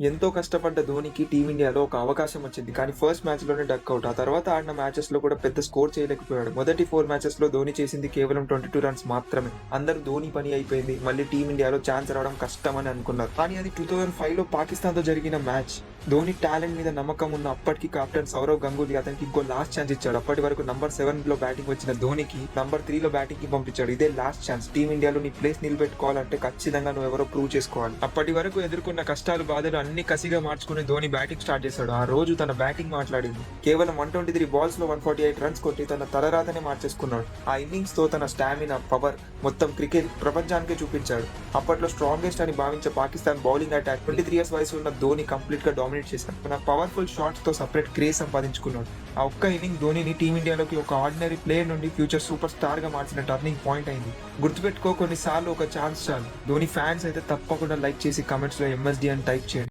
ఎంతో కష్టపడ్డ ధోనికి టీమిండియాలో ఒక అవకాశం వచ్చింది. కానీ ఫస్ట్ మ్యాచ్‌లోనే డకౌట్. ఆ తర్వాత ఆడిన మ్యాచెస్‌లో కూడా పెద్ద స్కోర్ చేయలేకపోయాడు. మొదటి 4 మ్యాచెస్‌లో ధోని చేసింది కేవలం 22 రన్స్ మాత్రమే. అందరూ ధోని పని అయిపోయింది. మళ్ళీ టీమిండియాలో ఛాన్స్ రావడం కష్టమని అనుకున్నారు. కానీ అది 2005లో పాకిస్తాన్‌తో జరిగిన మ్యాచ్. ధోని టాలెంట్ మీద నమ్మకం ఉన్న అప్పటికి కెప్టెన్ సౌరవ్ గంగూలీ అతనికి ఇంకో లాస్ట్ ఛాన్స్ ఇచ్చాడు. అప్పటి వరకు నంబర్ 7లో బ్యాటింగ్ వచ్చిన ధోనికి నంబర్ 3లో బ్యాటింగ్‌కి పంపించాడు. ఇదే లాస్ట్ ఛాన్స్. టీమిండియాలో నీ ప్లేస్ నిలబెట్టుకోవాలంటే ఖచ్చితంగా నువ్వెవరో ప్రూవ్ చేసుకోవాలి. అప్పటి వరకు ఎదుర్కొన్న కష్టాలు, బాధలు అన్ని కసిగా మార్చుకుని ధోని బ్యాటింగ్ స్టార్ట్ చేశాడు. ఆ రోజు తన బ్యాటింగ్ మాట్లాడింది. కేవలం 123 బాల్స్‌లో 148 రన్స్ కొట్టి తన తలరాతనే మార్చేసుకున్నాడు. ఆ ఇన్నింగ్స్‌తో తన స్టామినా, పవర్ మొత్తం క్రికెట్ ప్రపంచానికే చూపించాడు. అప్పట్లో స్ట్రాంగెస్ట్ అని భావించే పాకిస్తాన్ బౌలింగ్ అటాక్ 23 ఇయర్స్ వయసు ఉన్న ధోని కంప్లీట్ గా డామినేట్ చేశాడు. తన పవర్ఫుల్ షాట్స్ తో సపరేట్ క్రేజ్ సంపాదించుకున్నాడు. ఆ ఒక్క ఇన్నింగ్ ధోనిని టీమిండియాలోకి ఒక ఆర్డినరీ ప్లేయర్ నుండి ఫ్యూచర్ సూపర్ స్టార్ గా మార్చిన టర్నింగ్ పాయింట్ అయింది. గుర్తుపెట్టుకో, కొన్నిసార్లు ఒక ఛాన్స్ చాలు. ధోని ఫ్యాన్స్ అయితే తప్పకుండా లైక్ చేసి కమెంట్స్ లో ఎంఎస్డి అని టైప్ చేయండి.